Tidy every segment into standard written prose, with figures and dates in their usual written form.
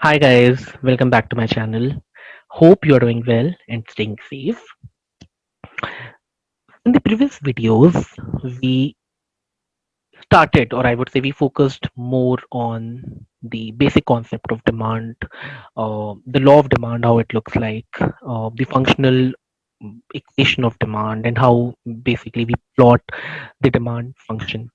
Hi guys, welcome back to my channel. Hope you're doing well and staying safe. In the previous videos, we started, or I would say we focused more on the basic concept of demand, the law of demand, how it looks like, the functional equation of demand, and how basically we plot the demand function.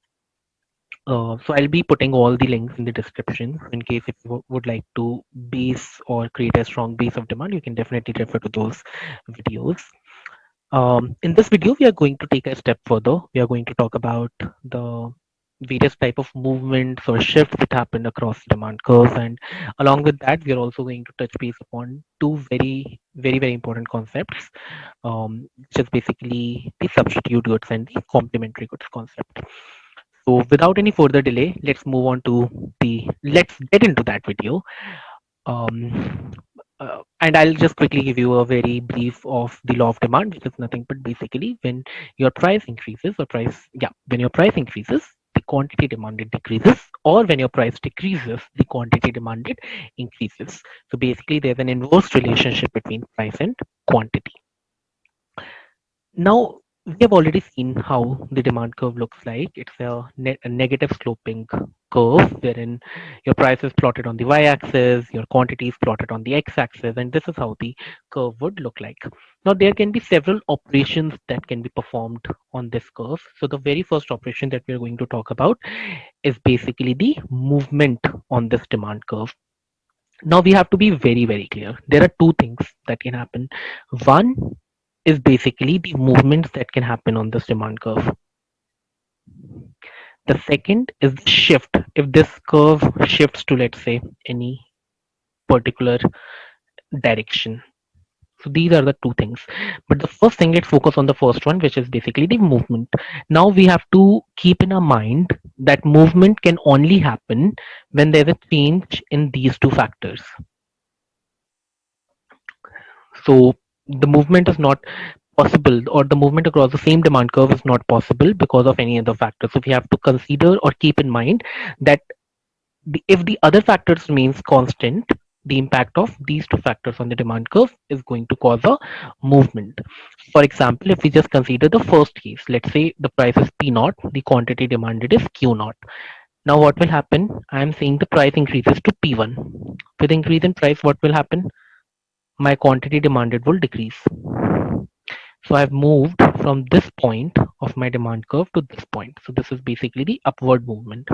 So I'll be putting all the links in the description in case if you would like to base or create a strong base of demand, you can definitely refer to those videos. In this video, we are going to take a step further. We are going to talk about the various type of movements or shifts that happen across the demand curve, and along with that, we are also going to touch base upon two very important concepts, which is basically the substitute goods and the complementary goods concept. So without any further delay, let's get into that video. And I'll just quickly give you a very brief of the law of demand, which is nothing but basically when your price increases when your price increases, the quantity demanded decreases, or when your price decreases, the quantity demanded increases. So basically, there's an inverse relationship between price and quantity. Now, we have already seen how the demand curve looks like. It's a negative sloping curve wherein your price is plotted on the y-axis, your quantity is plotted on the x-axis, and this is how the curve would look like. Now, there can be several operations that can be performed on this curve. So, the very first operation that we're going to talk about is basically the movement on this demand curve. Now, we have to be very clear. There are two things that can happen. One is basically the movements that can happen on this demand curve. The second is the shift. If this curve shifts to, let's say, any particular direction. So these are the two things. But the first thing, let's focus on the first one, which is basically the movement. Now we have to keep in our mind that movement can only happen when there's a change in these two factors. So the movement is not possible, or the movement across the same demand curve is not possible because of any other factor. So we have to consider or keep in mind that if the other factors remains constant, the impact of these two factors on the demand curve is going to cause a movement. For example, if we just consider the first case, let's say the price is P naught, the quantity demanded is Q naught. Now what will happen? I am saying the price increases to P1. With increase in price, what will happen? My quantity demanded will decrease. So I've moved from this point of my demand curve to this point. So this is basically the upward movement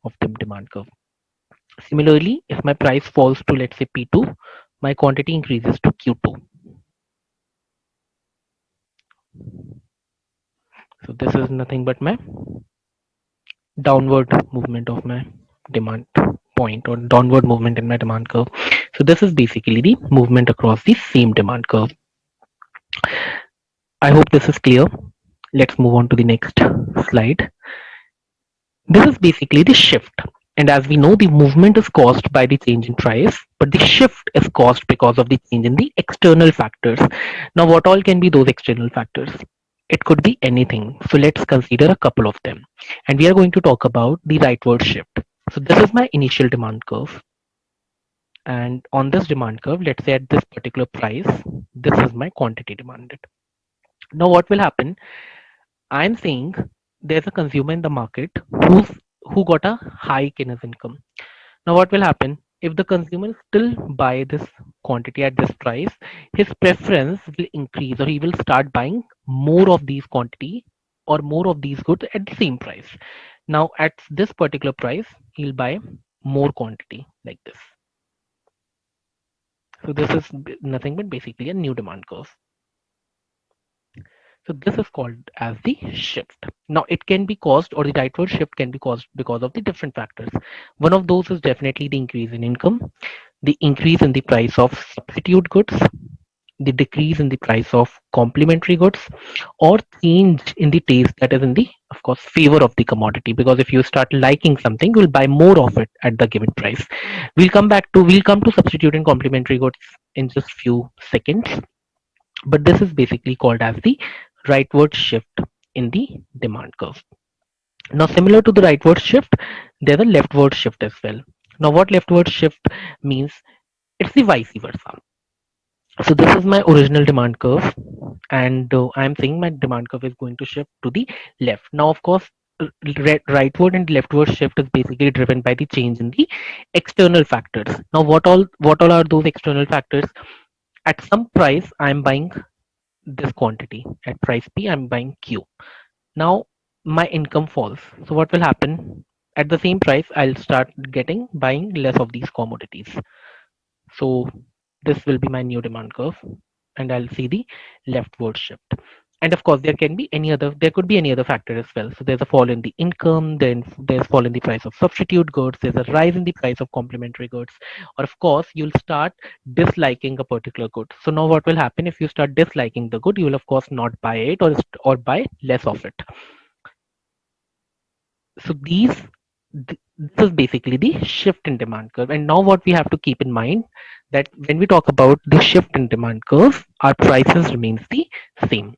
of the demand curve. Similarly, if my price falls to, let's say, P2, my quantity increases to Q2. So this is nothing but my downward movement of my demand point, or downward movement in my demand curve. So this is basically the movement across the same demand curve. I hope this is clear. Let's move on to the next slide. This is basically the shift. And as we know, the movement is caused by the change in price, but the shift is caused because of the change in the external factors. Now, what all can be those external factors? It could be anything. So let's consider a couple of them. And we are going to talk about the rightward shift. So this is my initial demand curve. And on this demand curve, let's say at this particular price, this is my quantity demanded. Now, what will happen? I'm saying there's a consumer in the market who got a hike in his income. Now, what will happen if the consumer still buy this quantity at this price? His preference will increase, or he will start buying more of these quantity or more of these goods at the same price. Now, at this particular price, he'll buy more quantity like this. So this is nothing but basically a new demand curve. So this is called as the shift. Now it can be caused, or the rightward shift can be caused because of the different factors. One of those is definitely the increase in income, the increase in the price of substitute goods, the decrease in the price of complementary goods, or change in the taste that is in the, of course, favor of the commodity. Because if you start liking something, you'll buy more of it at the given price. We'll come to substitute and complementary goods in just few seconds. But this is basically called as the rightward shift in the demand curve. Now, similar to the rightward shift, there's a leftward shift as well. Now, what leftward shift means, it's the vice versa. So this is my original demand curve, and I'm saying my demand curve is going to shift to the left. Now, of course, rightward and leftward shift is basically driven by the change in the external factors. Now, what all are those external factors? At some price, I'm buying this quantity. At price P, I'm buying Q. Now, my income falls. So what will happen? At the same price, I'll start getting buying less of these commodities. So this will be my new demand curve, and I'll see the leftward shift. And of course, there could be any other factor as well. So there's a fall in the income, then there's fall in the price of substitute goods, there's a rise in the price of complementary goods, or of course, you'll start disliking a particular good. So now what will happen if you start disliking the good? You will of course not buy it, or buy less of it. So this is basically the shift in demand curve. And now what we have to keep in mind, that when we talk about the shift in demand curve, our prices remains the same.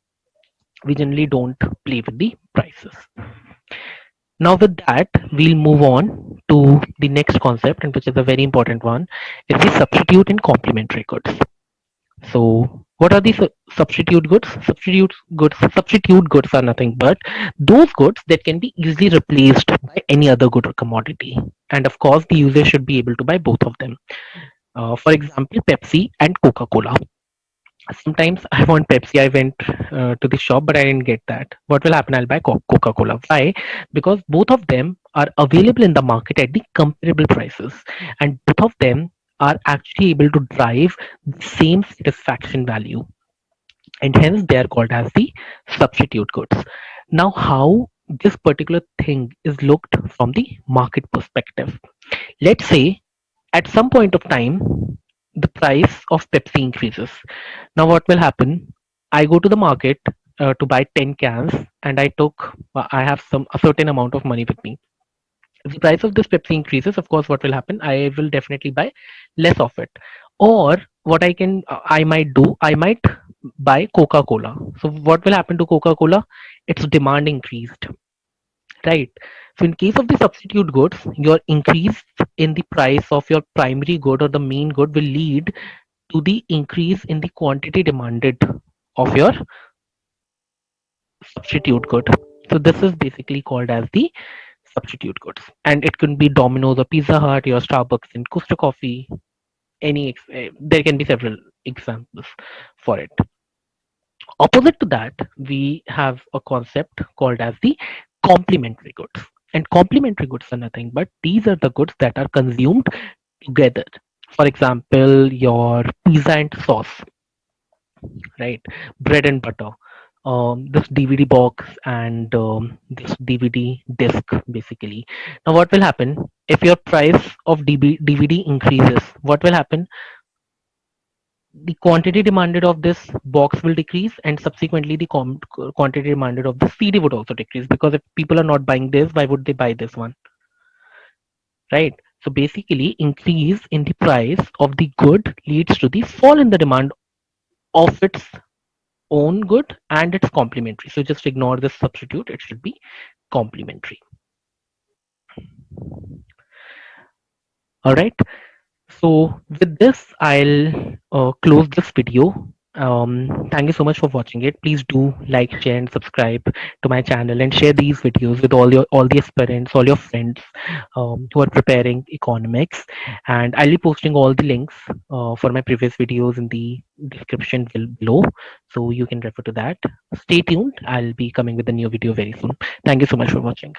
We generally don't play with the prices. Now with that, we'll move on to the next concept, and which is a very important one, is the substitute and complementary goods. So what are the substitute goods? Substitute goods are nothing but those goods that can be easily replaced by any other good or commodity. And of course, the user should be able to buy both of them. For example, Pepsi and Coca-Cola. Sometimes I want Pepsi. I went to the shop, but I didn't get that. What will happen? I'll buy Coca-Cola. Why? Because both of them are available in the market at the comparable prices, and both of them are actually able to drive the same satisfaction value, and hence they are called as the substitute goods. Now, how this particular thing is looked from the market perspective. Let's say at some point of time, the price of Pepsi increases. Now, what will happen? I go to the market to buy 10 cans, and I have a certain amount of money with me. If the price of this Pepsi increases, of course, what will happen? I will definitely buy less of it. Or what I might do, I might buy Coca Cola. So, what will happen to Coca Cola? Its demand increased, right? So in case of the substitute goods, your increase in the price of your primary good or the main good will lead to the increase in the quantity demanded of your substitute good. So this is basically called as the substitute goods, and it can be Domino's or Pizza Hut, your Starbucks and Costa Coffee. There can be several examples for it. Opposite to that, we have a concept called as the complementary goods. And complementary goods are nothing but these are the goods that are consumed together. For example, your pizza and sauce, right? Bread and butter. This DVD box and this DVD disc, basically. Now, what will happen if your price of DVD increases? What will happen? The quantity demanded of this box will decrease, and subsequently the quantity demanded of the CD would also decrease, because if people are not buying this, why would they buy this one, right? So basically, increase in the price of the good leads to the fall in the demand of its own good and its complementary. So just ignore this substitute, it should be complementary. All right. So with this, I'll close this video. Thank you so much for watching it. Please do like, share, and subscribe to my channel, and share these videos with all the aspirants, all your friends who are preparing economics. And I'll be posting all the links for my previous videos in the description below, so you can refer to that. Stay tuned. I'll be coming with a new video very soon. Thank you so much for watching.